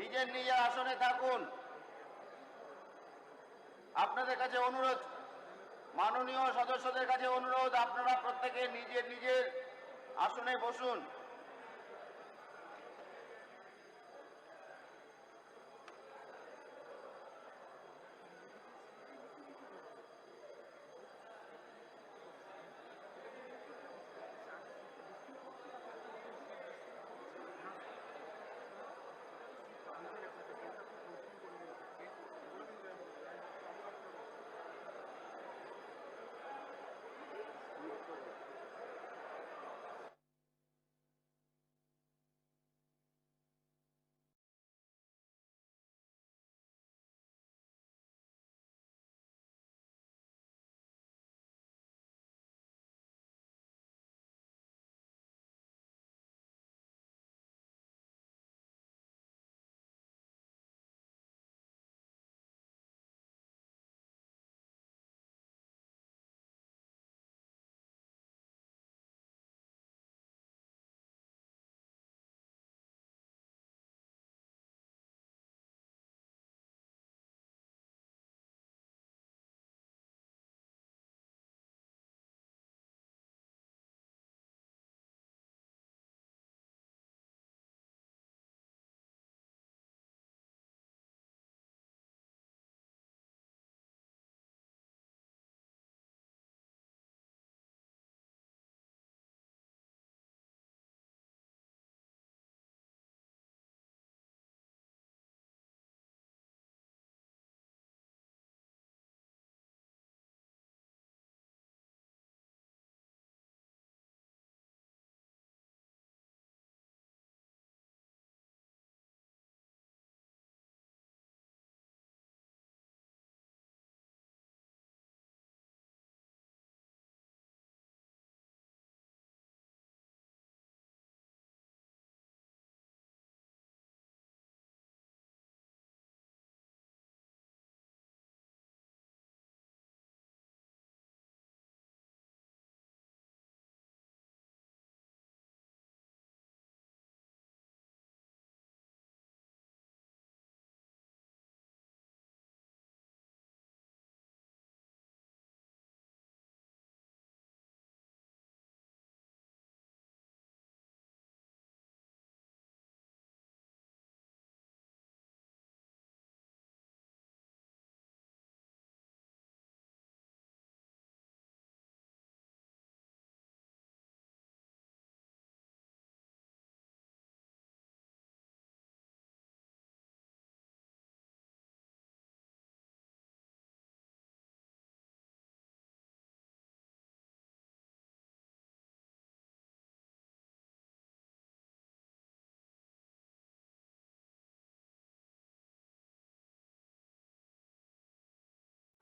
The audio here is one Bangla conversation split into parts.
নিজের নিজের আসনে থাকুন। আপনাদের কাছে অনুরোধ, মাননীয় সদস্যদের কাছে অনুরোধ, আপনারা প্রত্যেকে নিজের নিজের আসনে বসুন।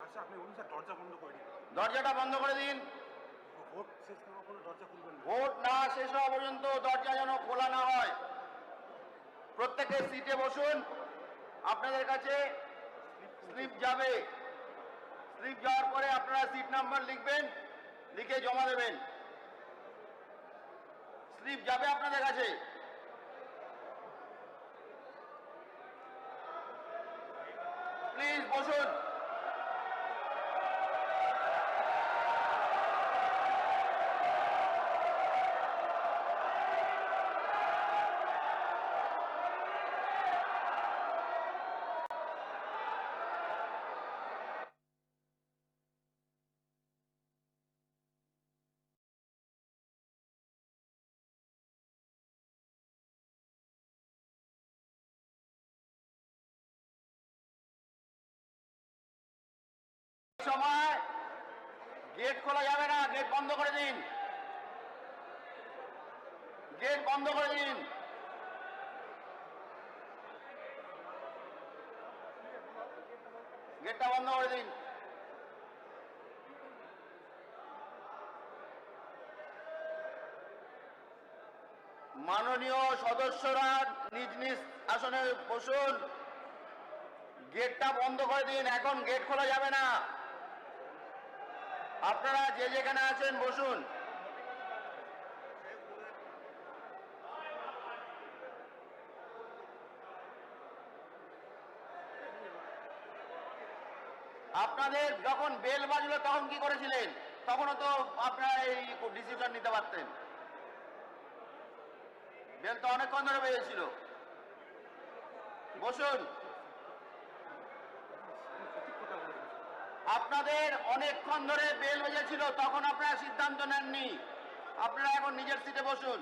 আচ্ছা, আপনি বলুন স্যার, দরজা বন্ধ করে দিন। দরজাটা বন্ধ করে দিন। ভোট শেষ না হওয়া পর্যন্ত দরজা খুলবেন না। ভোট না শেষ হওয়া পর্যন্ত দরজা যেন খোলা না হয়। প্রত্যেকে সিটে বসুন। আপনাদের কাছে স্লিপ যাবে। স্লিপ যাওয়ার পরে আপনারা সিট নাম্বার লিখবেন, লিখে জমা দেবেন। স্লিপ যাবে আপনাদের কাছে। প্লিজ বসুন। সময় গেট খোলা যাবে না, গেট বন্ধ করে দিন। গেট বন্ধ করে দিন। গেটটা বন্ধ করে দিন। মাননীয় সদস্যরা নিজ নিজ আসনে বসুন। গেটটা বন্ধ করে দিন। এখন গেট খোলা যাবে না। আপনারা যে যেখানে আছেন বসুন। আপনাদের যখন বেল বাজলো তখন কি করেছিলেন? তখনও তো আপনারা এই ডিসিশন নিতে পারতেন। বেল তো অনেকক্ষণ ধরে বেজেছিল। বসুন। সঠিক কথা বলেছেন। আপনাদের অনেকক্ষণ ধরে বেল বেজেছিল, তখন আপনারা সিদ্ধান্ত নেননি। আপনারা এখন নিজের সিটে বসুন।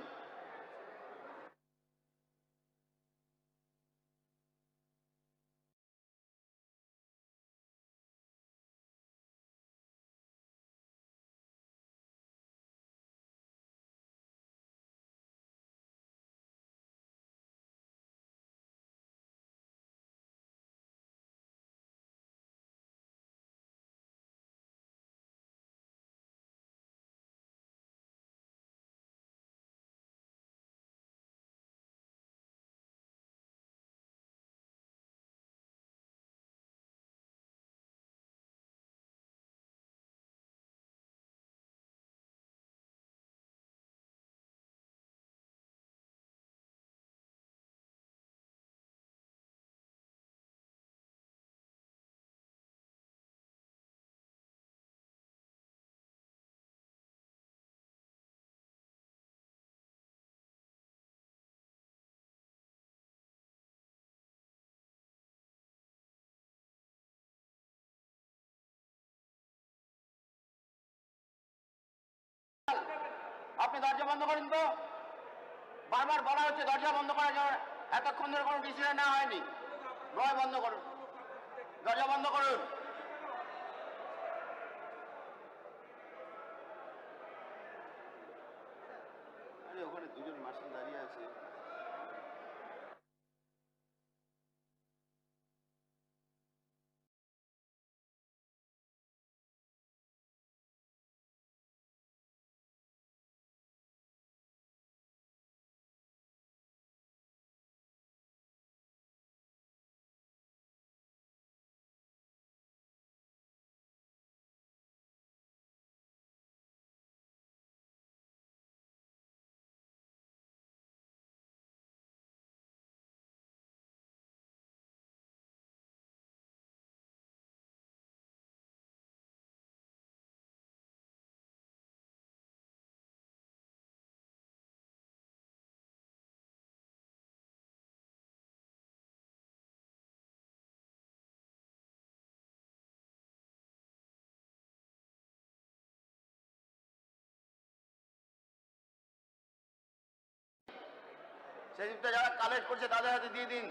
আপনি দরজা বন্ধ করুন তো। বারবার বলা হচ্ছে দরজা বন্ধ করার জন্য, এতক্ষণ ধরে কোনো ডিসিশন নেওয়া হয়নি। নয়, বন্ধ করুন, দরজা বন্ধ করুন। আরে ওখানে দুজন মার্শাল দাঁড়িয়ে আছে। সেই যারা কালেক্ট করছে তাদের হাতে দিয়ে দিন।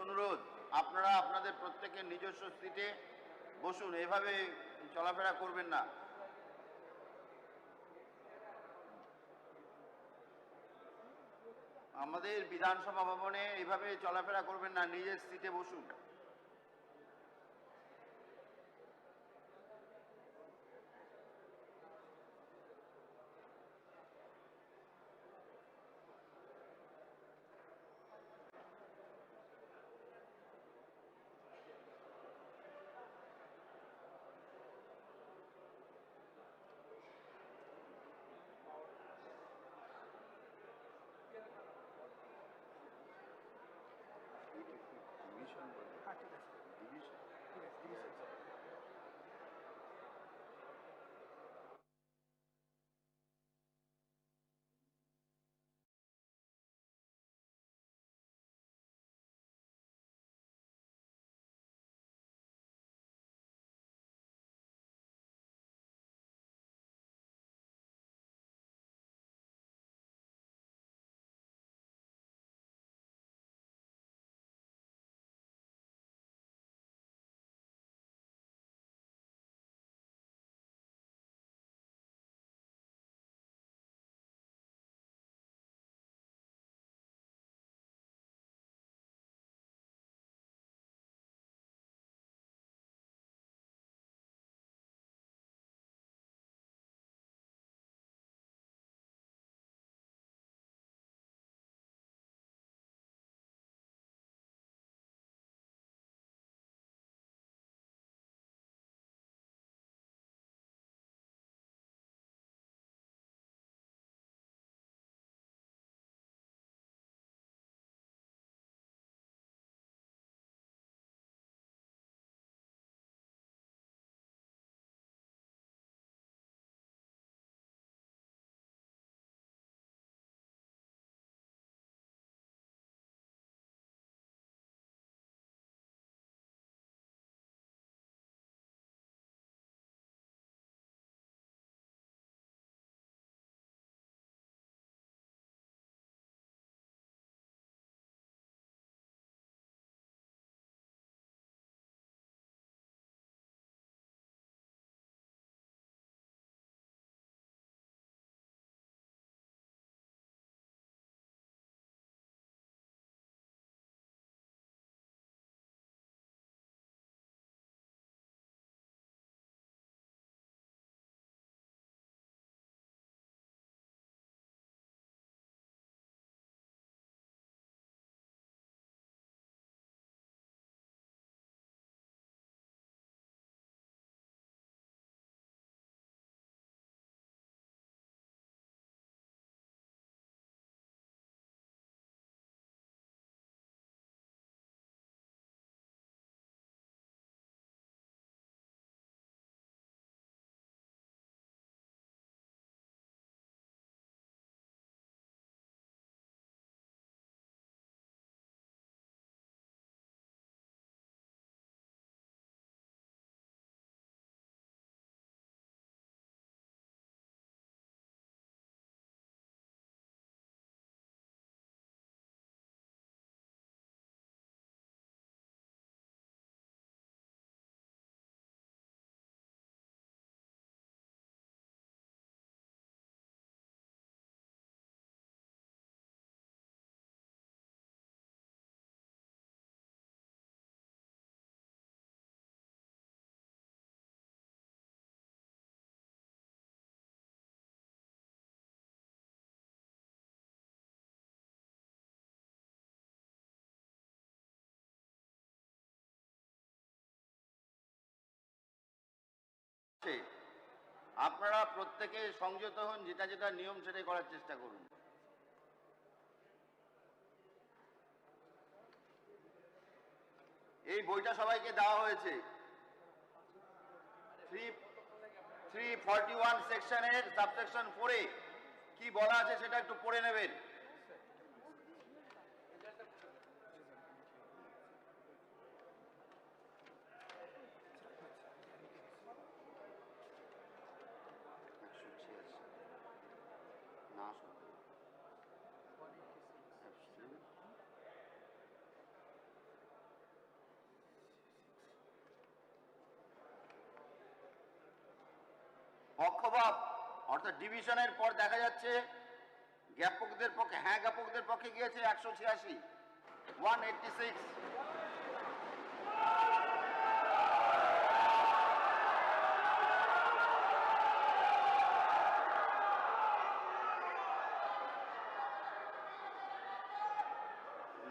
অনুরোধ, আপনারা আপনাদের প্রত্যেকের নিজস্ব সিটে বসুন, এভাবে চলাফেরা করবেন না। আমাদের বিধানসভা ভবনে এইভাবে চলাফেরা করবেন না, নিজের সিটে বসুন। আপনারা প্রত্যেকে সংযত হন, যেটা যেটা নিয়ম সেটাই করার চেষ্টা করুন। এই বইটা সবাইকে দেওয়া হয়েছে। 341 সেকশনের সাবসেকশন 4-এ কি বলা আছে সেটা একটু পড়ে নেবেন। অভাব অর্থাৎ ডিভিশনের পর দেখা যাচ্ছে জ্ঞাপকদের পক্ষে জ্ঞাপকদের পক্ষে গিয়েছে 186, 186।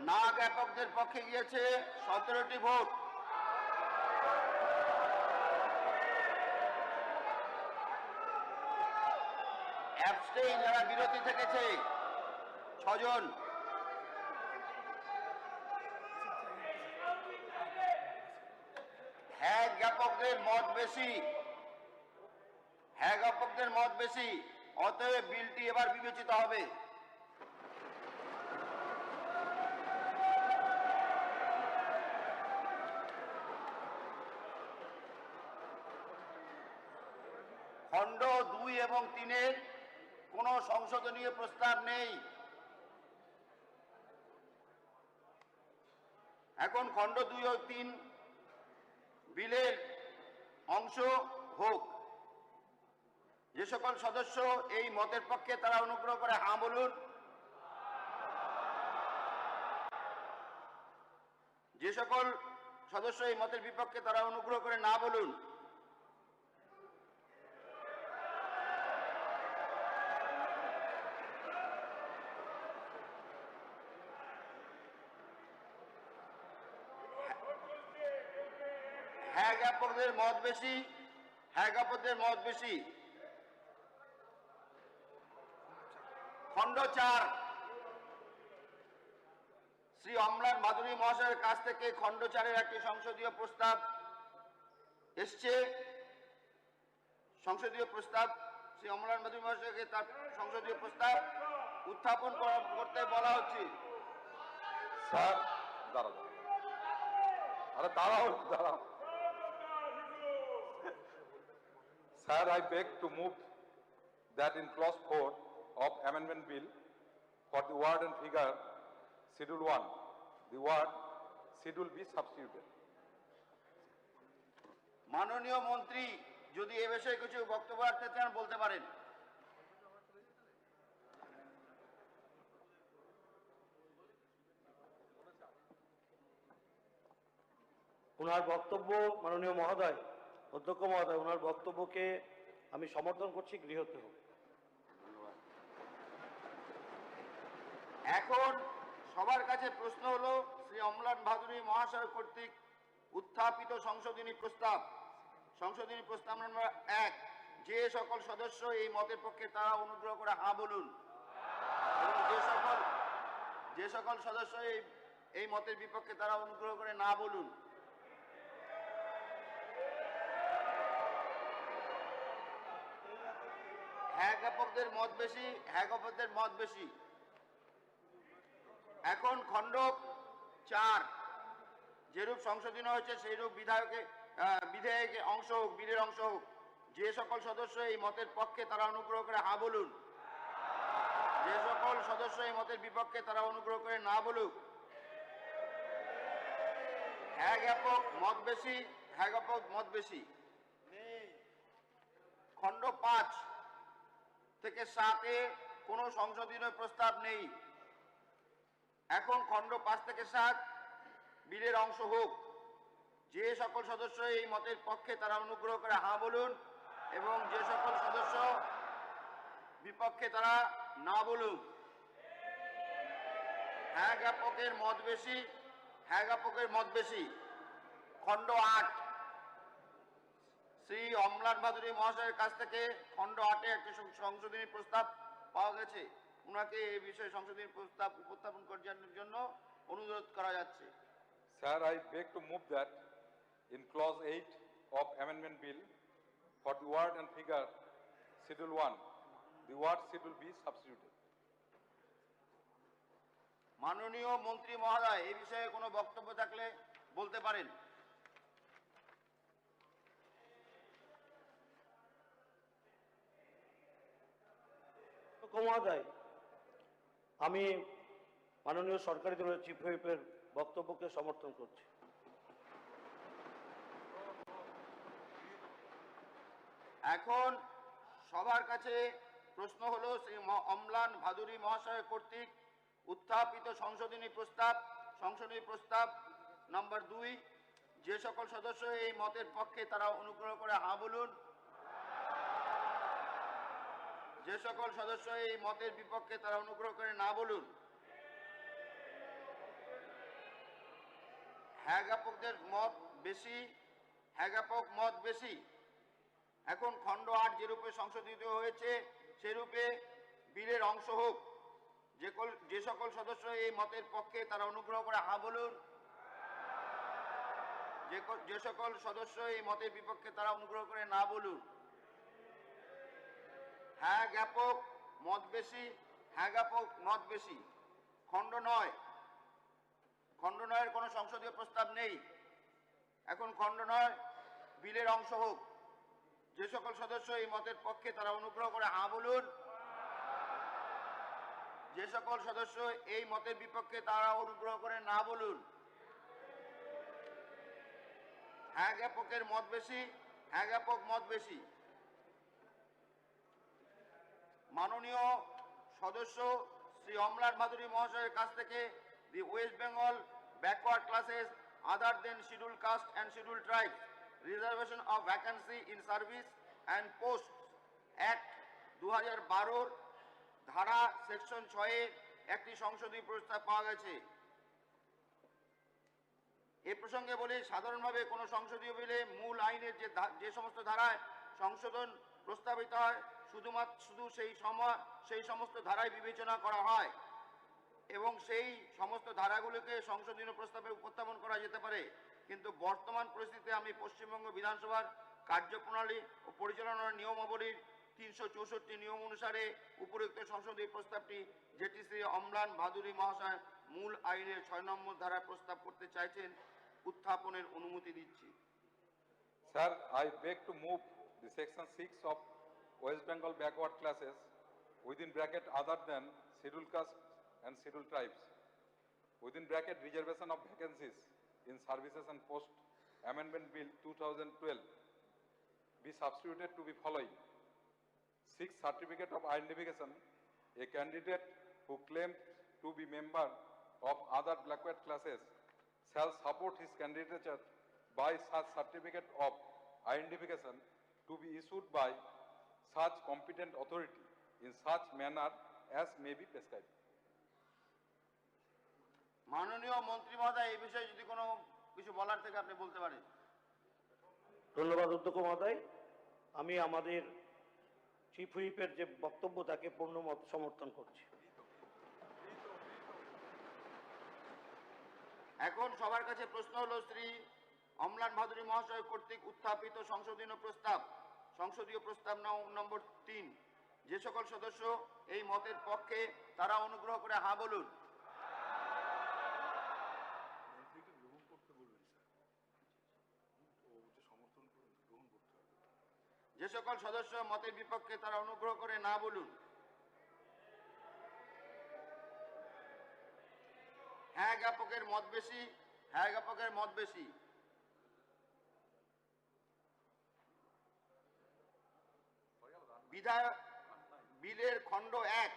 না জ্ঞাপকদের পক্ষে গিয়েছে 17টি ভোট। অ্যাবস্টেইন যারা বিরতি থেকেছে 6 জন। হ্যাঁ জ্ঞাপকদের মত বেশি, অতএব বিলটি এবার বিবেচিত হবে। খণ্ড 2 এবং 3-এর কোনো সংশোধনীয় প্রস্তাব নেই। এখন খণ্ড 2 ও 3 বিলের অংশ হোক। যে সকল সদস্য এই মতের পক্ষে তারা অনুগ্রহ করে হাঁ বলুন। যে সকল সদস্য এই মতের বিপক্ষে তারা অনুগ্রহ করে না বলুন। হ্যাঁ জ্ঞাপকদের মত বেশি, খণ্ড 4 শ্রী অম্লান ভাদুরী মহাশয়ের কাছ থেকে খণ্ড 4-এর একটি সংসদীয় প্রস্তাব এসছে। শ্রী অম্লান ভাদুরী মহাশয়কে তার সংসদীয় প্রস্তাব উত্থাপন করতে বলা হচ্ছে। স্যার দাঁড়াও। Sir, I beg to move that in clause 4 of amendment bill for the word and figure schedule 1, the word schedule be substituted. মাননীয় মন্ত্রী যদি এ বিষয়ে কিছু বক্তব্য রাখতে চান বলতে পারেন। ওনার বক্তব্য, মাননীয় মহোদয়, অধ্যক্ষ মহোদয়, ওনার বক্তব্যকে আমি সমর্থন করছি, গৃহীত হোক। এখন সবার কাছে প্রশ্ন হলো শ্রী অম্লান ভাদুরী মহাশয় কর্তৃক উত্থাপিত সংশোধনী প্রস্তাব নম্বর 1। যে সকল সদস্য এই মতের পক্ষে তারা অনুগ্রহ করে হাঁ বলুন, এবং যে সকল সদস্য এই মতের বিপক্ষে তারা অনুগ্রহ করে না বলুন। হ্যাঁ জ্ঞাপকদের মত বেশি। এখন খণ্ড 4 যেরূপ সংশোধন হয়েছে সেইরূপ বিধেয়কের অংশ হোক, বিলের অংশ হোক। যে সকল সদস্য এই মতের পক্ষে তারা অনুগ্রহ করে হাঁ বলুন। যে সকল সদস্য এই মতের বিপক্ষে তারা অনুগ্রহ করে না বলুক। হ্যাঁ জ্ঞাপক মত বেশি। খণ্ড 5 থেকে 7-এ কোনো সংশোধনীয় প্রস্তাব নেই। এখন খণ্ড 5 থেকে 7 বিলের অংশ হোক। যে সকল সদস্য এই মতের পক্ষে তারা অনুগ্রহ করে হাঁ বলুন, এবং যে সকল সদস্য বিপক্ষে তারা না বলুন। হ্যাঁ জ্ঞাপকের মত বেশি। খণ্ড 8 শ্রী অম্লান ভাদুরী মহাশয়ের কাছ থেকে খণ্ড 8-এ একটি সংশোধনী প্রস্তাব পাওয়া গেছে। ওনাকে এই বিষয়ে সংশোধনী প্রস্তাব উপস্থাপন করার জন্য অনুরোধ করা যাচ্ছে। Sir, I beg to move that in clause 8 of amendment bill for the word and figure schedule 1, the word schedule be substituted. মাননীয় মন্ত্রী মহোদয়, এই বিষয়ে কোনো বক্তব্য থাকলে বলতে পারেন। মহোদয়, আমি মাননীয় সরকারি দলের চিফ হুইপের বক্তব্যকে সমর্থন করছি। এখন সবার কাছে প্রশ্ন হলো শ্রী অম্লান ভাদুরী মহাশয় কর্তৃক উত্থাপিত সংশোধনী প্রস্তাব নম্বর 2। যে সকল সদস্য এই মতের পক্ষে তারা অনুগ্রহ করে হ্যাঁ বলুন। যে সকল সদস্য এই মতের বিপক্ষে তারা অনুগ্রহ করে না বলুন। হ্যাঁ জ্ঞাপকদের মত বেশি, হ্যাঁ জ্ঞাপক মত বেশি। এখন খণ্ড 8 যেরূপে সংশোধিত হয়েছে সেরূপে বিলের অংশ হোক। যে সকল সদস্য এই মতের পক্ষে তারা অনুগ্রহ করে হ্যাঁ বলুন। যে সকল সদস্য এই মতের বিপক্ষে তারা অনুগ্রহ করে না বলুন। হ্যাঁ জ্ঞাপক মত বেশি, হ্যাঁ জ্ঞাপক মত বেশি। খণ্ড 9 কোনো সংসদীয় প্রস্তাব নেই। এখন খণ্ড 9 বিলের অংশ হোক। যে সকল সদস্য এই মতের পক্ষে তারা অনুগ্রহ করে হ্যাঁ বলুন। যে সকল সদস্য এই মতের বিপক্ষে তারা অনুগ্রহ করে না বলুন। হ্যাঁ জ্ঞাপকের মত বেশি, হ্যাঁ জ্ঞাপক মত বেশি। মাননীয় সদস্য শ্রী অম্লান ভাদুরী মহাশয়ের কাছ থেকে the West Bengal backward classes other than scheduled caste and scheduled tribes reservation of vacancy in service and post act 2012 ধারা সেকশন 6 এর একটি সংশোধনী প্রস্তাব পাওয়া গেছে। এ প্রসঙ্গে বলি, সাধারণভাবে কোনো সংসদীয় বিলে মূল আইনের যে সমস্ত ধারায় সংশোধন প্রস্তাবিত হয় শুধু সেই সমস্ত ধারায় বিবেচনা করা হয় এবং সেই সমস্ত ধারাগুলিকে সংশোধনী প্রস্তাবে উপস্থাপন করা যেতে পারে। কিন্তু বর্তমান পরিস্থিতিতে আমি পশ্চিমবঙ্গ বিধানসভার কার্যপ্রণালী ও পরিচালনার নিয়মাবলীর 364 নিয়ম অনুসারে উপরোক্ত সংশোধনী প্রস্তাবটি, যেটি শ্রী অম্লান ভাদুরী মহাশয় মূল আইনের 6 নম্বর ধারায় প্রস্তাব করতে চাইছেন, উত্থাপনের অনুমতি দিচ্ছি। Sir, I beg to move the section 6 of West Bengal backward classes within bracket other than scheduled caste and scheduled tribes within bracket reservation of vacancies in services and post amendment bill 2012 be substituted to be following. 6. Certificate of identification. A candidate who claims to be member of other backward classes shall support his candidature by such certificate of identification to be issued by such competent authority in such manner as may be prescribed. মাননীয় মন্ত্রী মহোদয়, এই বিষয়ে যদি কোনো কিছু বলার থেকে আপনি বলতে পারেন। ধন্যবাদ অধ্যক্ষ মহোদয়। আমি আমাদের চিফ হুইপের যে বক্তব্য তাকে পূর্ণ মত সমর্থন করছি। এখন সবার কাছে প্রশ্ন হলো শ্রী অম্লান ভাদুরী মহাশয় কর্তৃক উত্থাপিত সংসদীয় প্রস্তাব নম্বর 3। যে সকল সদস্য এই মতের পক্ষে তারা অনুগ্রহ করে হ্যাঁ বলুন। মন্ত্রীকে গ্রহণ করতে বলবেন স্যার, ও যে সমর্থন করুন গ্রহণ করতে হবে। যে সকল সদস্য মতের বিপক্ষে তারা অনুগ্রহ করে না বলুন। হ্যাঁ জ্ঞাপকের মত বেশি, হ্যাঁ জ্ঞাপকের মত বেশি। বিলের খণ্ড 1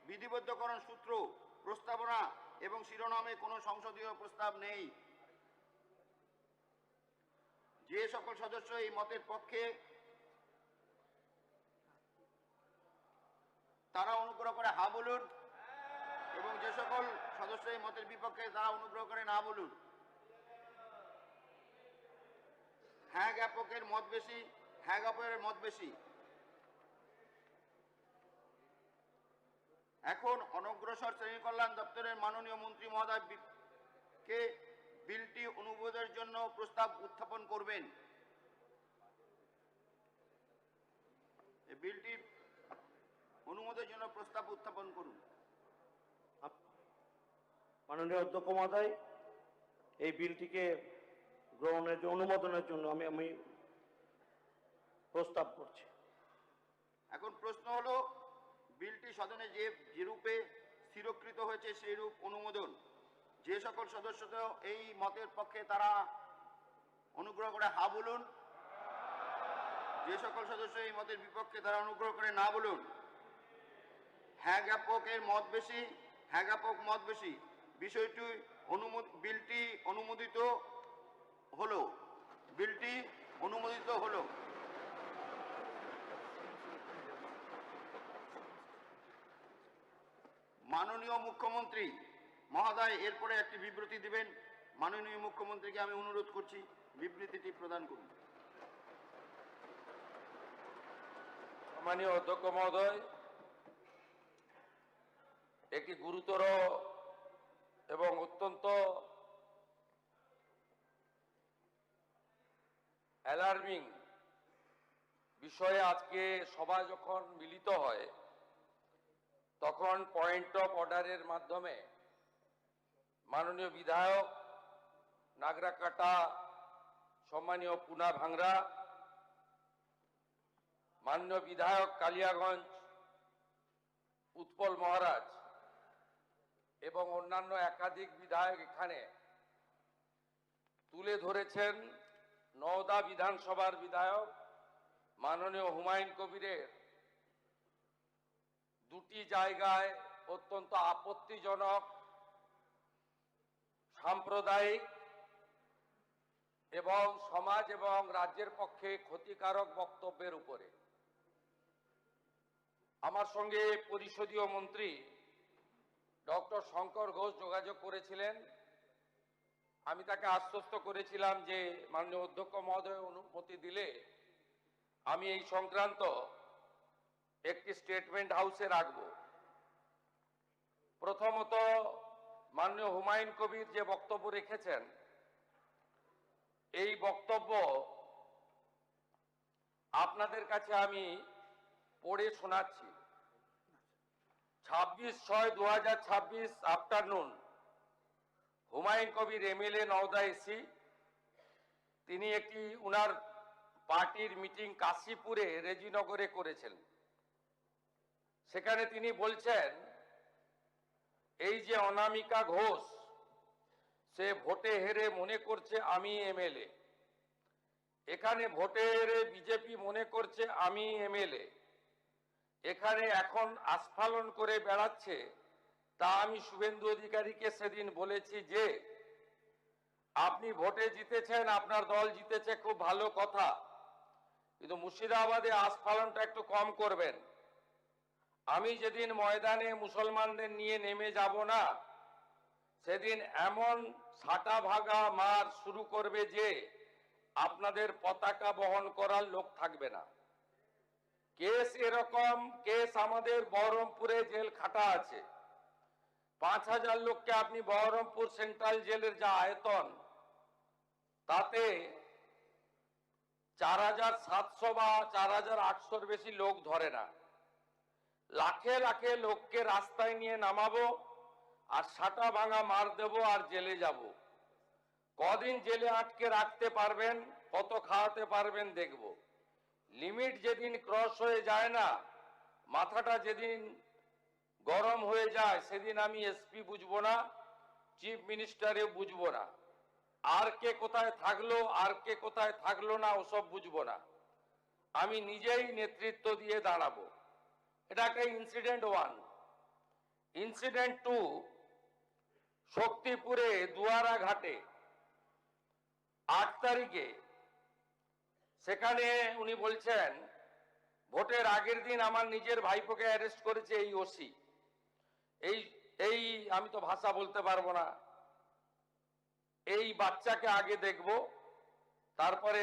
বিধিবদ্ধকরণ সূত্র, প্রস্তাবনা এবং শিরোনামে কোনো সংসদীয় প্রস্তাব নেই। যে সকল সদস্য এই মতের পক্ষে তারা অনুগ্রহ করে হ্যাঁ বলুন এবং যে সকল সদস্য এই মতের বিপক্ষে তারা অনুগ্রহ করে না বলুন। হ্যাঁ জ্ঞাপকের মত বেশি, হ্যাঁ জ্ঞাপকের মত বেশি। এখন অনগ্রসর শ্রেণী কল্যাণ দপ্তরের মাননীয় মন্ত্রী মহোদয় কে বিলটি অনুমোদনের জন্য প্রস্তাব উত্থাপন করবেন। এই বিলটি অনুমোদনের জন্য প্রস্তাব উত্থাপন করুন। মাননীয় অধ্যক্ষ মহোদয়, এই বিলটিকে গ্রহণের অনুমোদনের জন্য আমি প্রস্তাব করছি। এখন প্রশ্ন হলো, বিলটি সদনে যে রূপে স্থিরকৃত হয়েছে সেই রূপ অনুমোদন। যে সকল সদস্য এই মতের পক্ষে তারা অনুগ্রহ করে হ্যাঁ বলুন। যে সকল সদস্য এই মতের বিপক্ষে তারা অনুগ্রহ করে না বলুন। হ্যাঁ জ্ঞাপকের মত বেশি, হ্যাঁ জ্ঞাপক মত বেশি। বিলটি অনুমোদিত হলো। বিলটি অনুমোদিত হলো। মাননীয় মুখ্যমন্ত্রী মহোদয় এরপরে একটি বিবৃতি দিবেন। মাননীয় মুখ্যমন্ত্রীকে আমি অনুরোধ করছি বিবৃতিটি প্রদান করুন। সম্মানীয় অধ্যক্ষ মহোদয়, একটি গুরুতর এবং অত্যন্ত অ্যালার্মিং বিষয়ে আজকে সভা যখন মিলিত হয় তখন পয়েন্ট অফ অর্ডারের মাধ্যমে মাননীয় বিধায়ক নাগরাকাটা, সম্মানীয় পুনা ভাংরা, মাননীয় বিধায়ক কালিয়াগঞ্জ উৎপল মহারাজ এবং অন্যান্য একাধিক বিধায়ক এখানে তুলে ধরেছেন নওদা বিধানসভার বিধায়ক মাননীয় হুমায়ুন কবিরের দুটি জায়গায় অত্যন্ত আপত্তিজনক সাম্প্রদায়িক এবং সমাজ এবং রাজ্যের পক্ষে ক্ষতিকারক বক্তব্যের উপরে আমার সঙ্গে পরিষদীয় মন্ত্রী ডক্টর শঙ্কর ঘোষ যোগাযোগ করেছিলেন। আমি তাকে আশ্বস্ত করেছিলাম যে মাননীয় অধ্যক্ষ মহোদয় অনুমতি দিলে আমি এই সংক্রান্ত একটি স্টেটমেন্ট হাউসে রাখব। প্রথমত, মাননীয় হুমায়ুন কবির যে বক্তব্য রেখেছেন এই বক্তব্য আপনাদের কাছে আমি পড়ে শোনাচ্ছি। 26/6/2026 afternoon Humayun Kabir MLA Nowda AC, তিনি একটি উনার পার্টির মিটিং কাশীপুরে রেজিনগরে করেছেন। সেখানে তিনি বলছেন এই যে অনামিকা ঘোষ সে ভোটে হেরে মনে করছে আমি এমএলএ, এখানে ভোটে হেরে বিজেপি মনে করছে আমি এমএলএ, এখানে এখন আস্ফালন করে বেড়াচ্ছে। তা আমি শুভেন্দু অধিকারীকে সেদিন বলেছি যে আপনি ভোটে জিতেছেন, আপনার দল জিতেছে, খুব ভালো কথা, কিন্তু মুর্শিদাবাদে আস্ফালনটা একটু কম করবেন। আমি যেদিন ময়দানে মুসলমানদের নিয়ে নেমে যাব না সেদিন এমন ছাটা ভাগা মার শুরু করবে যে আপনাদের পতাকা বহন করার লোক থাকবে না। কেস এরকম কেস আমাদের বহরমপুরে জেল খাটা আছে। 5000 লোককে আপনি বহরমপুর সেন্ট্রাল জেলের যা আয়তন তাতে 4700 বা 4800-র বেশি লোক ধরে না। লাখে লাখে লোককে রাস্তায় নিয়ে নামাবো আর ছাটা ভাঙা মার দেব আর জেলে যাব। কদিন জেলে আটকে রাখতে পারবেন, কত খাওয়াতে পারবেন দেখব। লিমিট যেদিন ক্রস হয়ে যায় না, মাথাটা যেদিন গরম হয়ে যায় সেদিন আমি এসপি বুঝবো না, চিফ মিনিস্টারে বুঝবো না, আর কে কোথায় থাকলো আর কে কোথায় থাকলো না ওসব বুঝবো না। আমি নিজেই নেতৃত্ব দিয়ে দাঁড়াবো। এটা একটা ইনসিডেন্ট 1। ইনসিডেন্ট 2, শক্তিপুরে দুয়ারা ঘাটে 8 তারিখে সেখানে উনি বলছেন ভোটের আগের দিন আমার নিজের ভাইপোকে অ্যারেস্ট করেছে এই ওসি। এই আমি তো ভাষা বলতে পারবো না, এই বাচ্চাকে আগে দেখব, তারপরে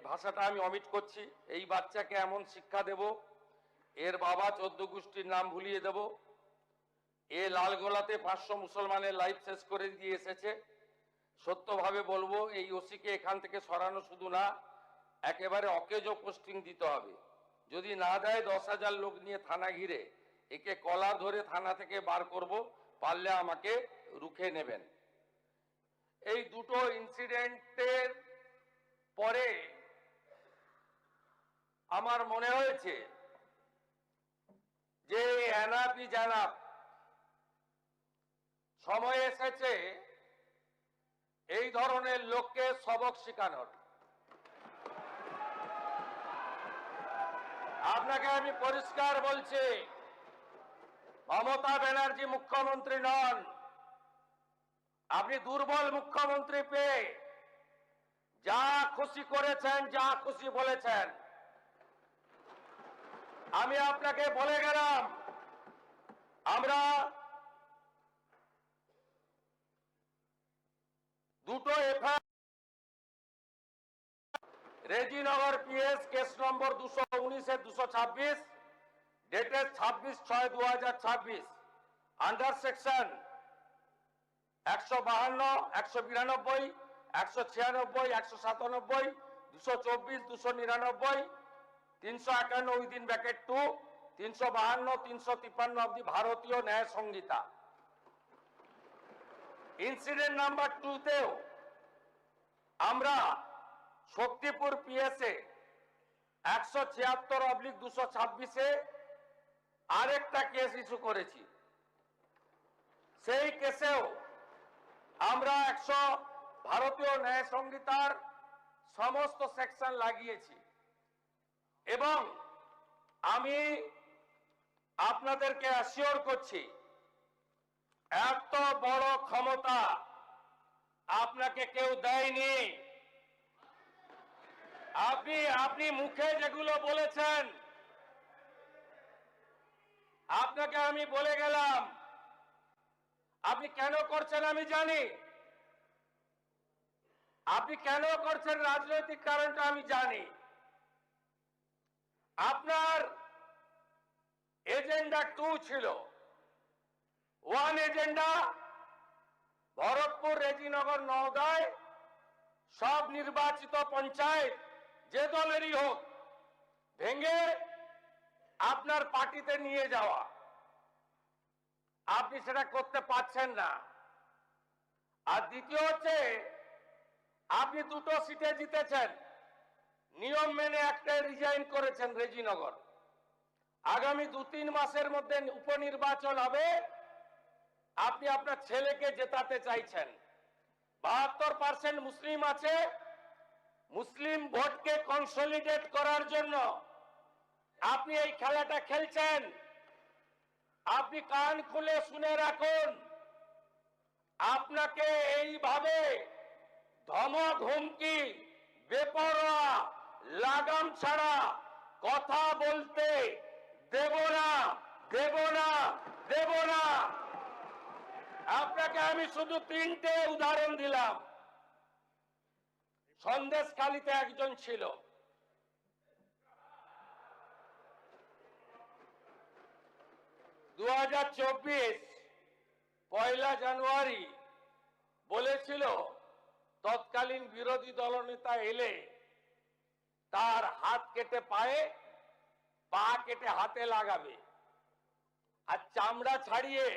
ভাষাটা আমি অমিট করছি। এই বাচ্চাকে এমন শিক্ষা দেব, এর বাবা 14 গোষ্ঠীর নাম ভুলিয়ে দেব। এ লালগোলাতে 500 মুসলমানের লাইফ শেষ করে দিয়ে এসেছে। সত্যভাবে বলবো, এই ওসিকে এখান থেকে সরানো শুধু না, একেবারে অকেজো পোস্টিং দিতে হবে। যদি না দেয় 10,000 লোক নিয়ে থানা ঘিরে একে কলার ধরে থানা থেকে বার করব, পারলে আমাকে রুখে নেবেন। এই দুটো ইনসিডেন্টের পরে আমার মনে হয়েছে যে এনাফি জানাব, সময় এসেছে এই ধরনের লোককে সবক শেখানোর। আপনাকে আমি পরিষ্কার বলছি, মমতা ব্যানার্জি মুখ্যমন্ত্রী নন। আপনি দুর্বল মুখ্যমন্ত্রী পেয়ে যা খুশি করেছেন, যা খুশি বলেছেন। আমি আপনাকে বলে গেলাম, আমরা দুটো FIR, Rejinagar PS case number 219/226 dated 26/6/2026 under section 152, 192, 196, 197, 224, 299, 351 within bracket 2, 352, 353 of the ভারতীয় ন্যায় সংহিতা। ইনসিডেন্ট নাম্বার 2 তেও আমরা শক্তিপুর পিএসএ 176/226 আরেকটা কেস ইস্যু করেছি। সেই কেসেও আমরা ভারতীয় ন্যায় সংহিতার সমস্ত সেকশন লাগিয়েছি এবং আমি আপনাদেরকে অ্যাসিওর করছি, এত বড় ক্ষমতা আপনাকে কেউ দেয়নি। আপনি মুখে যেগুলো বলেছেন, আপনাকে আমি বলে গেলাম, আপনি কেন করছেন আমি জানি। আপনি কেন করছেন রাজনৈতিক কারণটা আমি জানি। আপনার এজেন্ডা 2 ছিল। 1 এজেন্ডা, ভরতপুর, রেজিনগর, নওদায় সব নির্বাচিত পঞ্চায়েত যে দলেরই হোক ভেঙে আপনার পার্টিতে নিয়ে যাওয়া। আপনি সেটা করতে পারছেন না। আর দ্বিতীয় হচ্ছে, আপনি দুটো সিটে জিতেছেন, নিয়ম মেনে একটাই রিজাইন করেছেন রেজিনগর। আগামী 2-3 মাসের মধ্যে উপনির্বাচন হবে, আপনি আপনার ছেলেকে জেতাতে চাইছেন। 72% মুসলিম আছে, মুসলিম ভোটকে কনসলিডেট করার জন্য আপনি এই খেলাটা খেলছেন। আপনি কান খুলে শুনে রাখুন, আপনাকে এইভাবে ধমক হুমকি, বেপরোয়া, লাগাম ছাড়া কথা বলতে দেব না, দেব না, দেব না। আপনাকে আমি শুধু 3টে উদাহরণ দিলাম। সন্দেশখালীতে একজন ছিল, পয়লা জানুয়ারি বলেছিল তৎকালীন বিরোধী দলনেতা এলে তার হাত কেটে পায়ে, পা কেটে হাতে লাগাবে আর চামড়া ছাড়িয়ে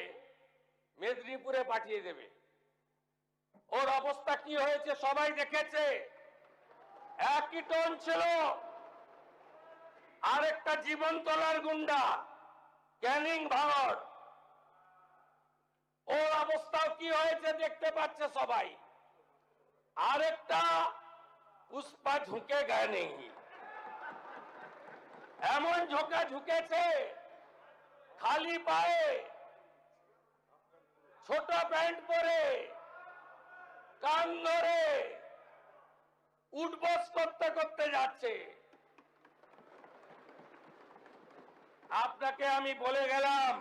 মেদিনীপুরে পাঠিয়ে দেবে। ওর অবস্থা কি হয়েছে সবাই দেখেছে। একই টোন ছিল। আরেকটা জীবনতলার গুন্ডা ক্যানিং ভাঙড়, ওর অবস্থাও কি হয়েছে দেখতে পাচ্ছে সবাই। আরেকটা পুষ্পা ঝুঁকে গায়ে নেই, এমন ঝোঁকা ঝুঁকেছে খালি পায়ে, ছোট প্যান্ট পরে, কান ধরে উঠবস করতে করতে যাচ্ছে। আপনাকে আমি বলে গেলাম,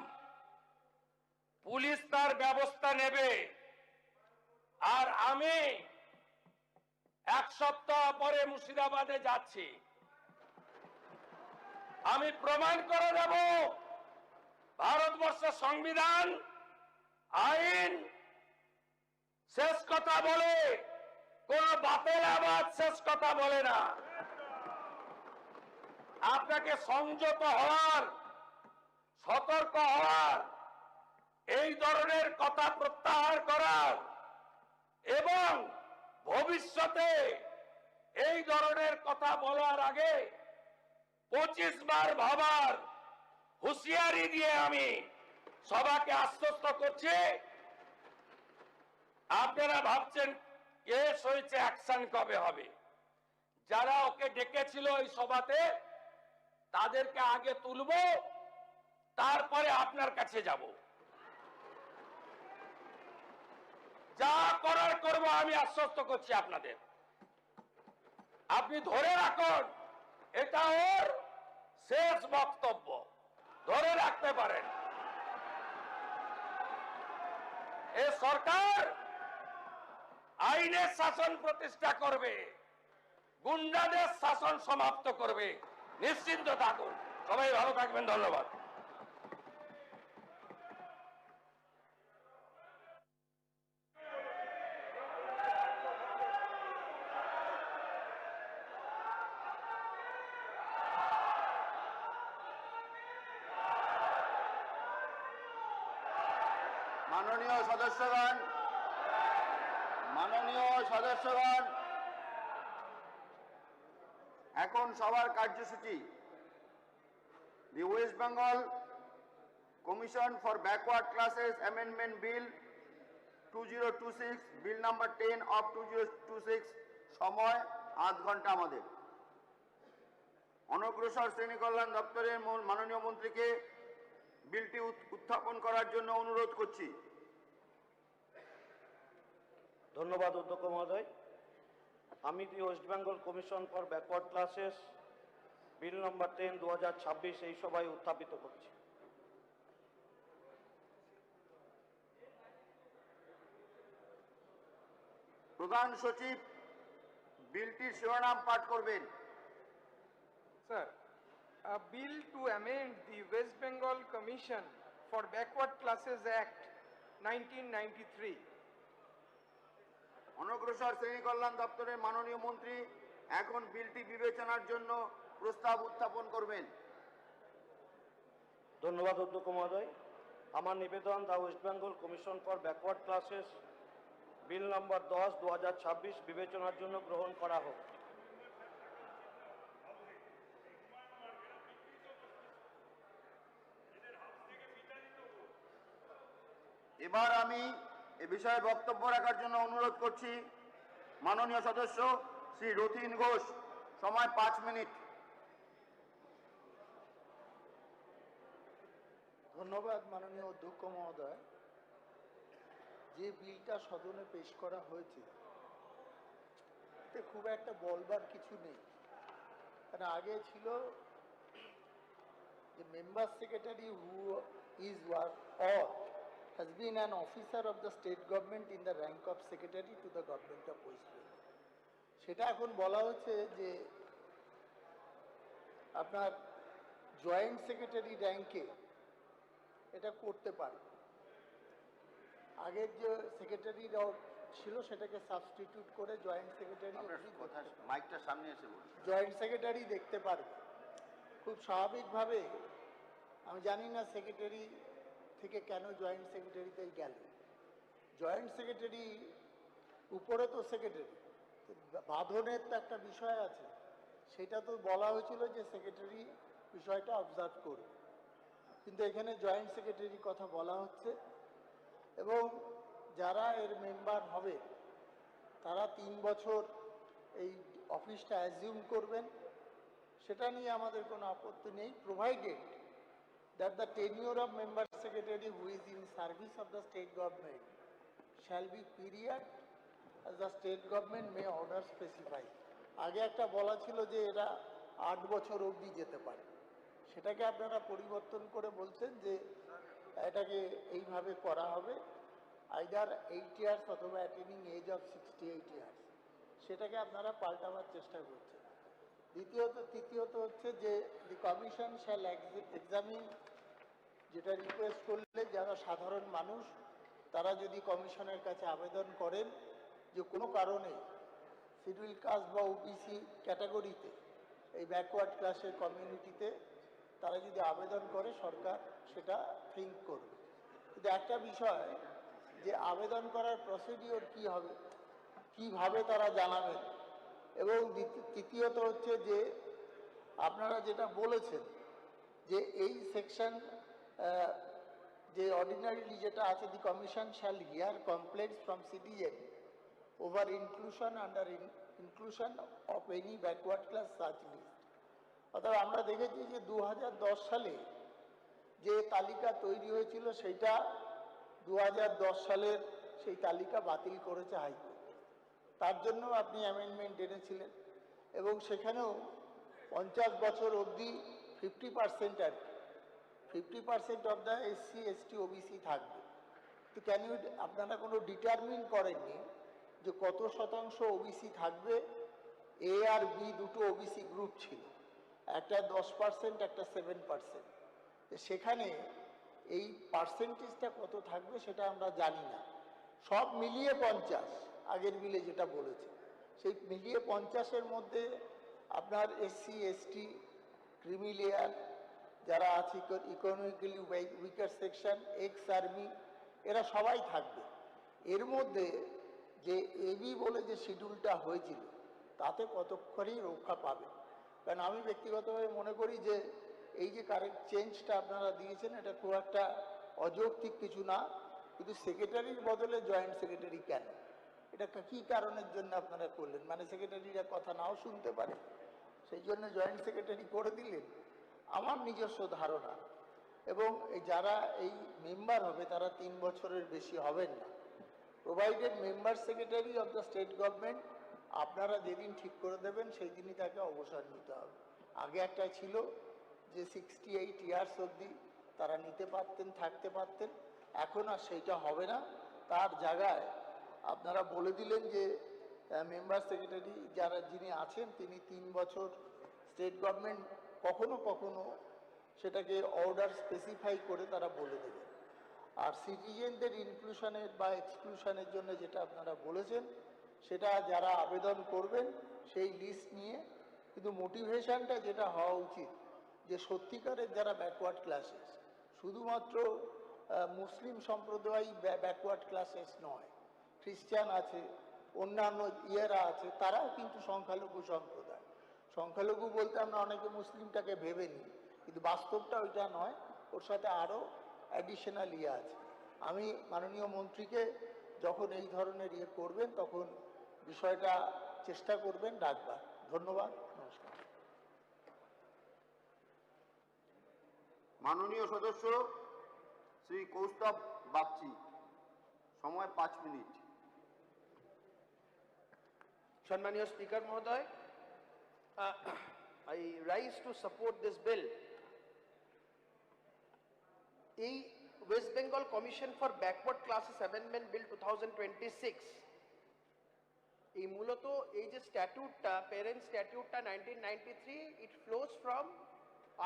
পুলিশ তার ব্যবস্থা নেবে। আর আমি 1 সপ্তাহ পরে মুর্শিদাবাদে যাচ্ছি। আমি প্রমাণ করে দেব ভারতবর্ষের সংবিধান, আইন শেষ কথা বলে, কোন বাতেল আবাদ শেষ কথা বলে না। আপনাকে সংযত হওয়ার, সতর্ক হওয়ার, এই ধরনের কথা প্রত্যাহার করার এবং ভবিষ্যতে এই ধরনের কথা বলার আগে 25 বার ভাবার হুঁশিয়ারি দিয়ে আমি সবাইকে আশ্বস্ত করছি। আপনারা ভাবছেন কেস হয়েছে, অ্যাকশন কবে হবে? যারা ওকে ডেকেছিল এই সভাতে তাদেরকে আগে তুলব, তারপরে আপনার কাছে যাব। যা করার করব, আমি আশ্বস্ত করছি আপনাদের। আপনি ধরে রাখুন, এটা ওর শেষ বক্তব্য, ধরে রাখতে পারেন। এ সরকার আইনের শাসন প্রতিষ্ঠা করবে, গুন্ডাদের শাসন সমাপ্ত করবে, নিশ্চিন্ত থাকুন। সবাই ভালো থাকবেন, ধন্যবাদ। মাননীয় সদস্যগণ, এখন সবার কার্যসূচি। The West Bengal commission for backward classes amendment bill 2026, bill number 10 of 2026, সময় আধ ঘন্টা আমাদের। অনগ্রসর শ্রেণী কল্যাণ দপ্তরের মাননীয় মন্ত্রীকে বিলটি উত্থাপন করার জন্য অনুরোধ করছি। ধন্যবাদ অধ্যক্ষ মহোদয়। আমি the West Bengal commission for backward classes bill number 10, 2026 এই সভায় উত্থাপিত করছি। প্রধান সচিব বিলটির শিরোনাম পাঠ করবেন। Sir, a bill to amend the West Bengal Commission for Backward Classes Act 1993. অনগ্রসর শ্রেণী কল্যাণ দপ্তরের মাননীয় মন্ত্রী এখন বিলটি বিবেচনার জন্য প্রস্তাব উত্থাপন করবেন। ধন্যবাদ অধ্যক্ষ মহোদয়। আমার নিবেদন, the West Bengal commission for backward classes bill number 10, 2026 বিবেচনার জন্য গ্রহণ করা হোক। এবার আমি এ বিষয়ে বক্তব্য রাখার জন্য অনুরোধ করছি মাননীয় সদস্য শ্রী রথীন ঘোষ। সময় 5 মিনিট। ধন্যবাদ মাননীয় অধ্যক্ষ মহোদয়। যে বিলটা সদনে পেশ করা হয়েছে এতে খুব একটা বলবার কিছু নেই, কারণ আগে ছিল যে member secretary who is or has been an officer of the state government in the rank of secretary to the government of West Bengal. সেটা এখন বলা হচ্ছে যে আপনার জয়েন্ট সেক্রেটারি র্যাঙ্কে এটা করতে পারে। আগের যে সেক্রেটারি ছিল সেটাকে সাবস্টিটিউট করে জয়েন্ট সেক্রেটারি মাইকটা সামনে এসে বলুন। জয়েন্ট সেক্রেটারি দেখতে পারবে। খুব স্বাভাবিকভাবে আমি জানি না সেক্রেটারি থেকে কেন জয়েন্ট সেক্রেটারিতে গেল। জয়েন্ট সেক্রেটারি উপরে তো সেক্রেটারি, বাঁধনের তো একটা বিষয় আছে, সেটা তো বলা হয়েছিল যে সেক্রেটারি বিষয়টা অবজার্ভ করবে, কিন্তু এখানে জয়েন্ট সেক্রেটারি কথা বলা হচ্ছে। এবং যারা এর মেম্বার হবে তারা 3 বছর এই অফিসটা অ্যাজিউম করবেন, সেটা নিয়ে আমাদের কোনো আপত্তি নেই, provided that the tenure of member secretary who is in service of the state government shall be period as the state government may order specify. আগে একটা বলা ছিল যে এরা 8 বছর অবধি যেতে পারে, সেটাকে আপনারা পরিবর্তন করে বলছেন যে এটাকে এইভাবে করা হবে, আইদার 8 ইয়ার্স অথবা অ্যাটেনিং এজ অফ 68 ইয়ার্স, সেটাকে আপনারা পাল্টাবার চেষ্টা করছেন। তৃতীয়ত হচ্ছে যে দি কমিশন শ্যাল এক্সামিন, যেটা রিকোয়েস্ট করলে যারা সাধারণ মানুষ তারা যদি কমিশনের কাছে আবেদন করেন যে কোনো কারণে শিডিউল কাস্ট বা ওবিসি ক্যাটাগরিতে এই ব্যাকওয়ার্ড ক্লাসের কমিউনিটিতে তারা যদি আবেদন করে সরকার সেটা থিঙ্ক করবে। কিন্তু একটা বিষয় যে আবেদন করার প্রসিডিওর কী হবে, কীভাবে তারা জানাবেন, এবং তৃতীয়ত হচ্ছে যে আপনারা যেটা বলেছেন যে এই সেকশন যে অর্ডিনারিলি যেটা আছে, the commission shall hear complaints from citizen over inclusion under inclusion of any backward class সার্চ লিস্ট, অর্থাৎ আমরা দেখেছি যে 2010 সালে যে তালিকা তৈরি হয়েছিল সেইটা 2010 সালের সেই তালিকা বাতিল করেছে হাইকোর্ট। তার জন্য আপনি অ্যামেন্ডমেন্ট এনেছিলেন এবং সেখানেও 50 বছর অবধি 50% আর 50% of the SC ST OBC থাকবে। তো কেন আপনারা কোনো ডিটারমিন করেননি যে কত শতাংশ ওবিসি থাকবে? এ আর বি দুটো ওবিসি গ্রুপ ছিল, একটা 10%, একটা 7%। সেখানে এই পার্সেন্টেজটা কত থাকবে সেটা আমরা জানি না। সব মিলিয়ে 50, আগের বিলে যেটা বলেছে সেই মিলিয়ে 50-এর মধ্যে আপনার SC ST, ক্রিমি লেয়ার, যারা আছে economically weaker section, ex army, এরা সবাই থাকবে। এর মধ্যে যে এবি বলে যে শিডিউলটা হয়েছিল তাতে কতক্ষণই রক্ষা পাবে। কারণ আমি ব্যক্তিগতভাবে মনে করি যে এই যে কারেক্ট চেঞ্জটা আপনারা দিয়েছেন এটা খুব একটা অযৌক্তিক কিছু না, কিন্তু সেক্রেটারির বদলে জয়েন্ট সেক্রেটারি কেন? এটা কি কারণের জন্য আপনারা করলেন? মানে সেক্রেটারিরা কথা নাও শুনতে পারে, সেই জন্য জয়েন্ট সেক্রেটারি করে দিলেন, আমার নিজস্ব ধারণা। এবং যারা এই মেম্বার হবে তারা 3 বছরের বেশি হবেন না, provided member secretary of the state government আপনারা যেদিন ঠিক করে দেবেন সেই দিনই তাকে অবসর নিতে হবে। আগে একটা ছিল যে 68 ইয়ার্স অবধি তারা নিতে পারতেন, থাকতে পারতেন, এখন আর সেইটা হবে না। তার জায়গায় আপনারা বলে দিলেন যে মেম্বার সেক্রেটারি যিনি আছেন তিনি 3 বছর স্টেট গভর্নমেন্ট কখনো কখনো সেটাকে অর্ডার স্পেসিফাই করে তারা বলে দেবেন। আর সিটিজেনদের ইনক্লুশনের বা এক্সক্লুশনের জন্য যেটা আপনারা বলেছেন সেটা যারা আবেদন করবেন সেই লিস্ট নিয়ে, কিন্তু মোটিভেশনটা যেটা হওয়া উচিত যে সত্যিকারের যারা ব্যাকওয়ার্ড ক্লাসেস, শুধুমাত্র মুসলিম সম্প্রদায় ব্যাকওয়ার্ড ক্লাসেস নয়, খ্রিস্টান আছে, অন্যান্য ইয়েরা আছে, তারাও কিন্তু সংখ্যালঘু সম্প্রদায়। সংখ্যালঘু বলতে আমরা অনেকে মুসলিমটাকে ভেবে নিই, কিন্তু বাস্তবটা ওইটা নয়, ওর সাথে আরও অ্যাডিশনাল ইয়ে আছে। আমি মাননীয় মন্ত্রীকে যখন এই ধরনের ইয়ে করবেন তখন বিষয়টা চেষ্টা করবেন ডাকবার। ধন্যবাদ, নমস্কার। মাননীয় সদস্য শ্রী কৌস্তব বাগচি, সময় 5 মিনিট। সম্মানীয় স্পিকার মহোদয়, I rise to support this bill. এই West Bengal commission for backward classes amendment bill 2026 এই মূলত এই যে স্ট্যাটিউটটা, parent স্ট্যাটিউটটা 1993, it flows from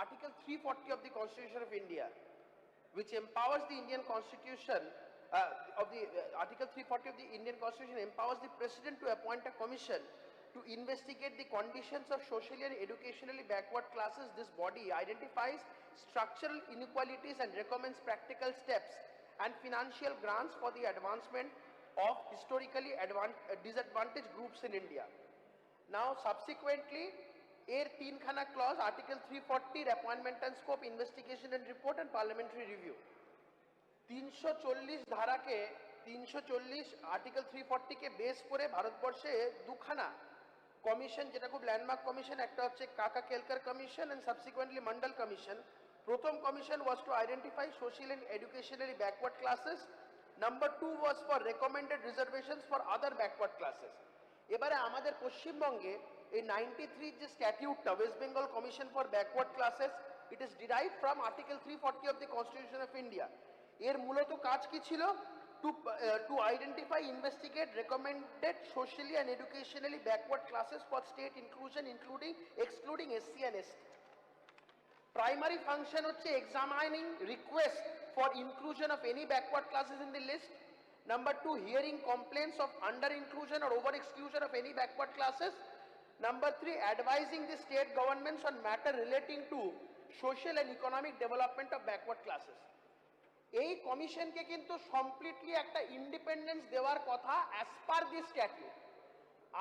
Article 340 of the Constitution of India, which empowers the Indian Constitution Article 340 of the Indian Constitution empowers the President to appoint a commission to investigate the conditions of socially and educationally backward classes. This body identifies structural inequalities and recommends practical steps and financial grants for the advancement of historically disadvantaged groups in India. Now, subsequently, এর 3খানা clause, Article 340, appointment and scope, investigation and report, and parliamentary review. 340 ধারাকে 340 article 340 K base করে ভারতবর্ষে দুখানা কমিশন, যেটা খুব ল্যান্ডমার্ক কমিশন, একটা হচ্ছে Kaka Kalelkar commission and subsequently Mandal commission. প্রথম commission was to identify social and educationally backward classes. Number 2 was for recommended reservations for other backward classes. এবারে আমাদের পশ্চিমবঙ্গে এই 93 যে স্ট্যাটিউটটা, West Bengal commission for backward classes, it is derived from article 340 of the constitution of India. এর মূলত কাজ কি ছিল? to identify, investigate recommended socially and educationally backward classes for state inclusion, excluding SC and ST. Primary function হচ্ছে examining request for inclusion of any backward classes in the list. Number 2, hearing complaints of under inclusion or over exclusion of any backward classes. Number 3, advising the state governments on matter relating to social and economic development of backward classes. এই কমিশনকে কিন্তু কমপ্লিটলি একটা ইন্ডিপেন্ডেন্স দেওয়ার কথা অ্যাজ পার দি স্ট্যাটিউট।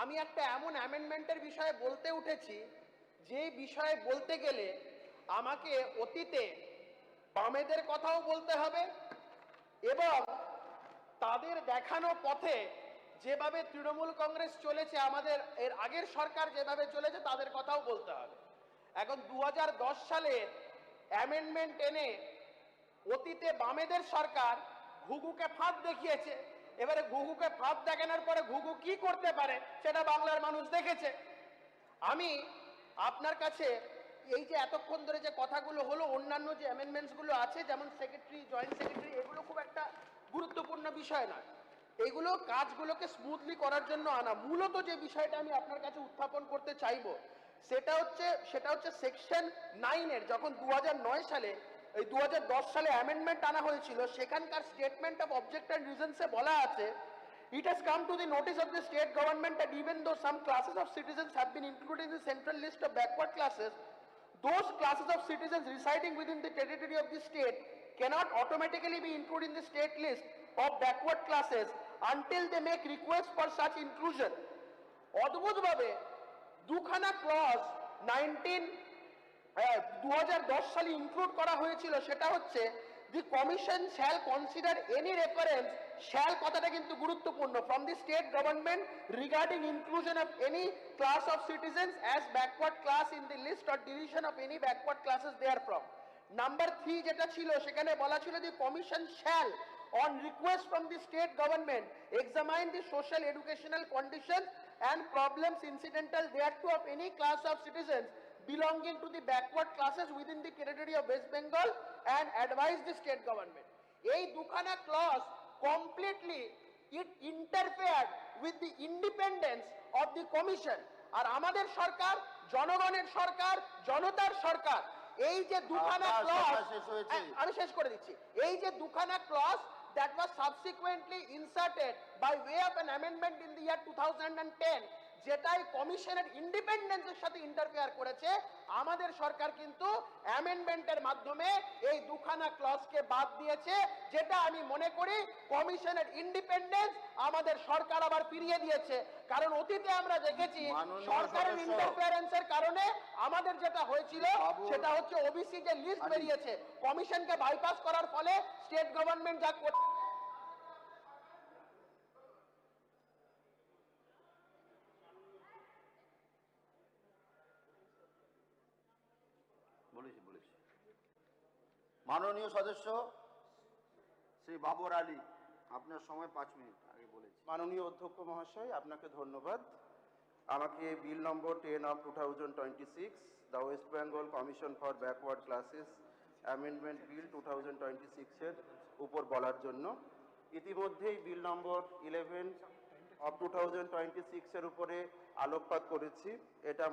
আমি একটা এমন অ্যামেন্ডমেন্টের বিষয়ে বলতে উঠেছি যে বিষয়ে বলতে গেলে আমাকে অতীতে বামেদের কথাও বলতে হবে এবং তাদের দেখানো পথে যেভাবে তৃণমূল কংগ্রেস চলেছে, আমাদের এর আগের সরকার যেভাবে চলেছে তাদের কথাও বলতে হবে। এখন 2010 সালের অ্যামেন্ডমেন্ট এনে অতীতে বামেদের সরকার ঘুঘুকে ফাঁদ দেখিয়েছে। এবারে ঘুঘুকে ফাঁদ দেখানোর পরে ঘুঘু কি করতে পারে সেটা বাংলার মানুষ দেখেছে। আমি আপনার কাছে এই যে এতক্ষণ ধরে যে কথাগুলো হলো, অন্যান্য যে অ্যামেন্ডমেন্টসগুলো আছে যেমন সেক্রেটারি, জয়েন্ট সেক্রেটারি, এগুলো খুব একটা গুরুত্বপূর্ণ বিষয় নয়। এগুলো কাজগুলোকে স্মুথলি করার জন্য আনা। মূলত যে বিষয়টা আমি আপনার কাছে উত্থাপন করতে চাইবো সেটা হচ্ছে সেকশন 9 এর যখন 2009 সালে এই 2010 সালে অ্যামেন্ডমেন্ট আনা হয়েছিল, সেখানকার স্টেটমেন্ট অফ অবজেক্ট অ্যান্ড রিজনসে বলা আছে, it has come to the notice of the state government that even though some classes of citizens have been included in the central list of backward classes, those classes of citizens residing within the territory of the state cannot automatically be included in the state list of backward classes until they make requests for such inclusion. অদ্ভুতভাবে দুখানা ক্লজ 2010 সালে ইনক্লুড করা হয়েছিল, সেটা হচ্ছে the commission shall consider any reference, shall কথাটা কিন্তু গুরুত্বপূর্ণ, from the state government regarding inclusion of any class of citizens as backward class in the list or division of any backward classes there from. Number 3 যেটা ছিল সেখানে বলা ছিল the commission shall on request from the state government examine the social educational conditions and problems incidental thereto of any class of citizens belonging to the backward classes within the territory of West Bengal and advise the state government. এই দুখানা clause completely it interfered with the independence of the commission. আর আমাদের সরকার জনগণের সরকার, জনতার সরকার, এই যে দুখানা আপনার clause, কথা শেষ হয়েছে। আমি শেষ করে দিচ্ছি, এই যে দুখানা clause that was subsequently inserted by way of an amendment in the year 2010, যেটাই কমিশনের ইন্ডিপেন্ডেন্সের সাথে ইন্টারফেয়ার করেছে, আমাদের সরকার কিন্তু অ্যামেন্ডমেন্টের মাধ্যমে এই দুখানা ক্লজকে বাদ দিয়েছে, যেটা আমি মনে করি কমিশনের ইন্ডিপেন্ডেন্স আমাদের সরকার আবার ফিরিয়ে দিয়েছে। কারণ অতীতে আমরা দেখেছি মাননীয় সরকারের সদস্য। ইন্টারফেয়ারেন্সের কারণে আমাদের যেটা হয়েছিল সেটা হচ্ছে ওবিসি যে লিস্ট বেরিয়েছে, কমিশনকে বাইপাস করার ফলে স্টেট গভর্নমেন্ট যা বলেছি। মাননীয় সদস্য শ্রী বাবর আলী, আপনার সময় 5 মিনিট আগে বলেছি। মাননীয় অধ্যক্ষ মহাশয়, আপনাকে ধন্যবাদ। আমাকে বিল number 10 of 2026 the West Bengal commission for backward classes amendment bill 2026 এর উপর বলার জন্য। ইতিমধ্যেই বিল নম্বর 11 অফ 2026 এর উপরে আলোকপাত করেছি। এটা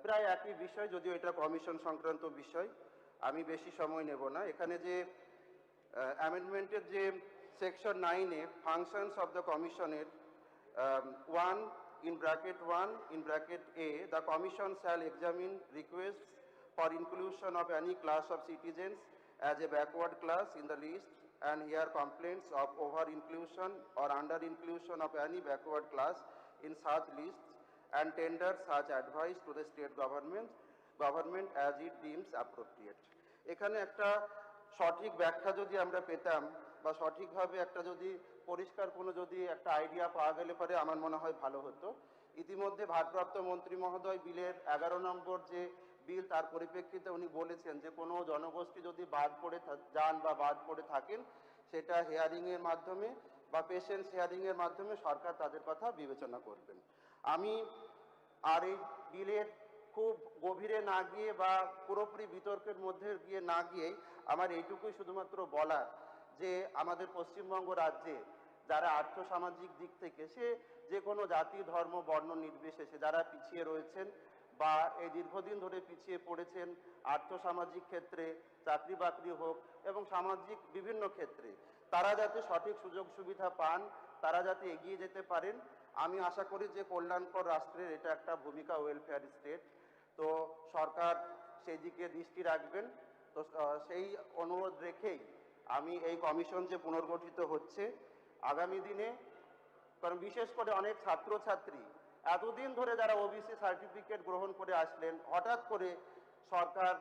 প্রায় একই বিষয়, যদিও এটা কমিশন সংক্রান্ত বিষয়। আমি বেশি সময় নেব না। এখানে যে অ্যামেন্ডমেন্টের যে সেকশন 9-এ ফাংশনস অফ দ্য কমিশনের 1 in bracket A, the commission shall examine requests for inclusion of any class of citizens as a backward class in the list and hear complaints of over inclusion or under inclusion of any backward class in such lists and tender such advice to the state government as it deems appropriate. এখানে একটা সঠিক ব্যাখ্যা যদি আমরা পেতাম বা সঠিকভাবে একটা যদি পরিষ্কার কোনো যদি একটা আইডিয়া পাওয়া গেলে পরে আমার মনে হয় ভালো হতো। ইতিমধ্যে ভারপ্রাপ্ত মন্ত্রী মহোদয় বিলের 11 নম্বর যে বিল, তার পরিপ্রেক্ষিতে উনি বলেছেন যে কোনো জনগোষ্ঠী যদি বাদ পড়ে যান বা বাদ পড়ে থাকেন, সেটা হিয়ারিংয়ের মাধ্যমে বা পেশেন্স হিয়ারিংয়ের মাধ্যমে সরকার তাদের কথা বিবেচনা করবেন। আমি আর এই বিলের খুব গভীরে না গিয়ে বা পুরোপুরি বিতর্কের মধ্যে গিয়ে না গিয়েই আমার এইটুকুই শুধুমাত্র বলার যে আমাদের পশ্চিমবঙ্গ রাজ্যে যারা আর্থসামাজিক দিক থেকে, সে যে কোনো জাতি ধর্ম বর্ণ নির্বিশেষে যারা পিছিয়ে রয়েছেন বা এই দীর্ঘদিন ধরে পিছিয়ে পড়েছেন আর্থসামাজিক ক্ষেত্রে, চাকরি বাকরি হোক এবং সামাজিক বিভিন্ন ক্ষেত্রে, তারা যাতে সঠিক সুযোগ সুবিধা পান, তারা যাতে এগিয়ে যেতে পারেন, আমি আশা করি যে কল্যাণকর রাষ্ট্রের এটা একটা ভূমিকা, ওয়েলফেয়ার স্টেট। তো সরকার সেই দিকে দৃষ্টি রাখবেন। তো সেই অনুরোধ রেখেই আমি এই কমিশন যে পুনর্গঠিত হচ্ছে আগামী দিনে, কারণ বিশেষ করে অনেক ছাত্রছাত্রী এতদিন ধরে যারা ওবিসি সার্টিফিকেট গ্রহণ করে আসলেন, হঠাৎ করে সরকার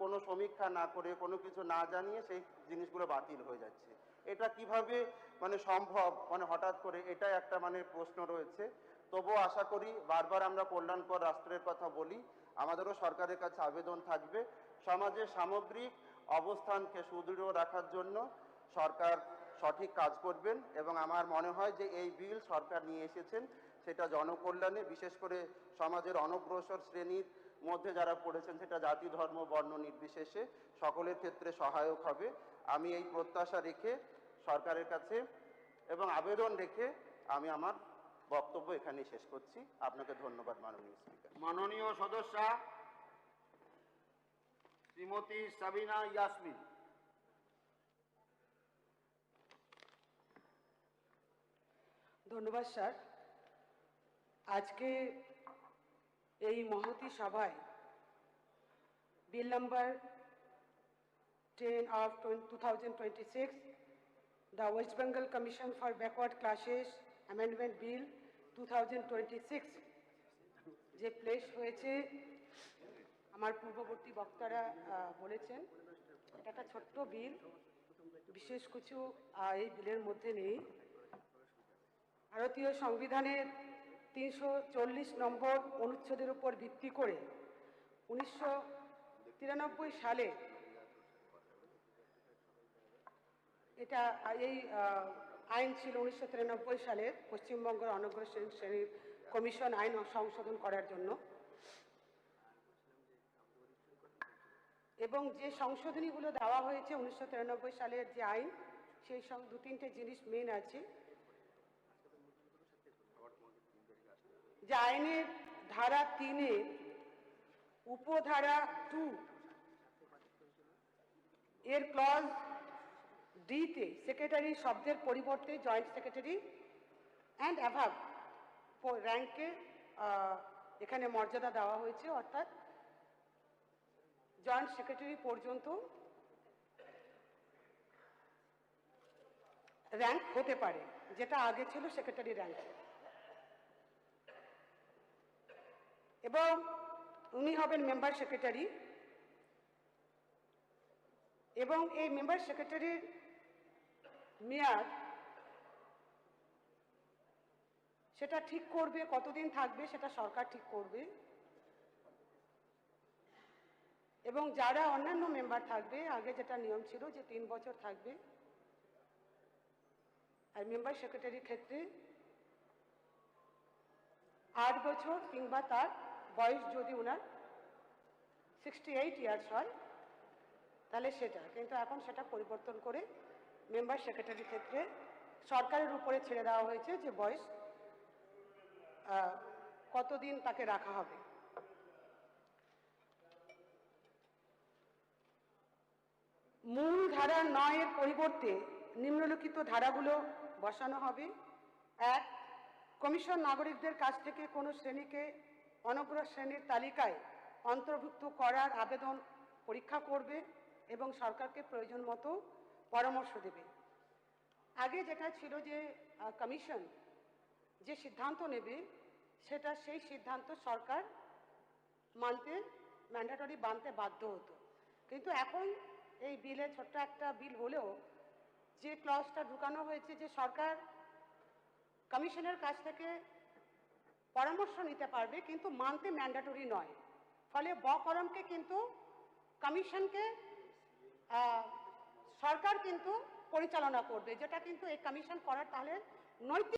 কোনো সমীক্ষা না করে কোনো কিছু না জানিয়ে সেই জিনিসগুলো বাতিল হয়ে যাচ্ছে। এটা কিভাবে মানে সম্ভব, মানে হঠাৎ করে, এটাই একটা মানে প্রশ্ন রয়েছে। তবুও আশা করি, বারবার আমরা কল্যাণকর রাষ্ট্রের কথা বলি, আমাদেরও সরকারের কাছে আবেদন থাকবে সমাজের সামগ্রিক অবস্থানকে সুদৃঢ় রাখার জন্য সরকার সঠিক কাজ করবেন। এবং আমার মনে হয় যে এই বিল সরকার নিয়ে এসেছেন সেটা জনকল্যাণে, বিশেষ করে সমাজের অনগ্রসর শ্রেণীর মধ্যে যারা পড়েছেন, সেটা জাতি ধর্ম বর্ণ নির্বিশেষে সকলের ক্ষেত্রে সহায়ক হবে। আমি এই প্রত্যাশা রেখে সরকারের কাছে এবং আবেদন রেখে আমি আমার বক্তব্য এখানেই শেষ করছি। আপনাকে ধন্যবাদ মাননীয় স্পিকার। মাননীয় সদস্যা শ্রীমতী সাবিনা ইয়াসমিন। ধন্যবাদ স্যার। আজকে এই মহতী সভায় বিল number 10 of 2026, the West Bengal Commission for Backward Classes Amendment Bill 2026 যে প্লেস হয়েছে, আমার পূর্ববর্তী বক্তারা বলেছেন এটা একটা ছোট্ট বিল, বিশেষ কিছু এই বিলের মধ্যে নেই। ভারতীয় সংবিধানের 340 নম্বর অনুচ্ছেদের উপর ভিত্তি করে 1993 সালে এটা এই আইন ছিল 1993 সালের পশ্চিমবঙ্গের অনগ্রসর শ্রেণীর কমিশন আইন সংশোধন করার জন্য। এবং যে সংশোধনীগুলো দেওয়া হয়েছে 1993 সালের যে আইন, সেই সব 2-3টে জিনিস মেন আছে। যে আইনের ধারা 3-এর উপধারা 2 এর ক্লজ ডিতে সেক্রেটারি শব্দের পরিবর্তে জয়েন্ট সেক্রেটারি অ্যান্ড অ্যাভাব র্যাঙ্কে এখানে মর্যাদা দেওয়া হয়েছে, অর্থাৎ জয়েন্ট সেক্রেটারি পর্যন্ত র্যাঙ্ক হতে পারে, যেটা আগে ছিল সেক্রেটারি র্যাঙ্ক। এবং উনি হবেন মেম্বার সেক্রেটারি, এবং এই মেম্বার সেক্রেটারির মেয়াদ সেটা ঠিক করবে, কতদিন থাকবে সেটা সরকার ঠিক করবে। এবং যারা অন্যান্য মেম্বার থাকবে, আগে যেটা নিয়ম ছিল যে 3 বছর থাকবে, আর মেম্বার সেক্রেটারির ক্ষেত্রে 8 বছর কিংবা তার বয়স যদি ওনার 68 ইয়ার্স হয় তাহলে সেটা, কিন্তু এখন সেটা পরিবর্তন করে মেম্বার সেক্রেটারির ক্ষেত্রে সরকারের উপরে ছেড়ে দেওয়া হয়েছে যে বয়স কতদিন তাকে রাখা হবে। মূল ধারা 9 এর পরিবর্তে নিম্নলিখিত ধারাগুলো বসানো হবে। 1, কমিশন নাগরিকদের কাছ থেকে কোনো শ্রেণীকে অনগ্রসর শ্রেণীর তালিকায় অন্তর্ভুক্ত করার আবেদন পরীক্ষা করবে এবং সরকারকে প্রয়োজন মতো পরামর্শ দেবে। আগে যেটা ছিল যে কমিশন যে সিদ্ধান্ত নেবে সেটা, সেই সিদ্ধান্ত সরকার মানতে ম্যান্ডেটরি মানতে বাধ্য হতো, কিন্তু এখন এই বিলে, ছোট্ট একটা বিল হলেও যে ক্লজটা ঢুকানো হয়েছে যে সরকার কমিশনের কাছ থেকে পরামর্শ নিতে পারবে কিন্তু মানতে ম্যান্ডেটরি নয়, ফলে বকরমকে কিন্তু কমিশনকে সরকার কিন্তু পরিচালনা করবে, যেটা কিন্তু এই কমিশন করার তাহলে নৈতিক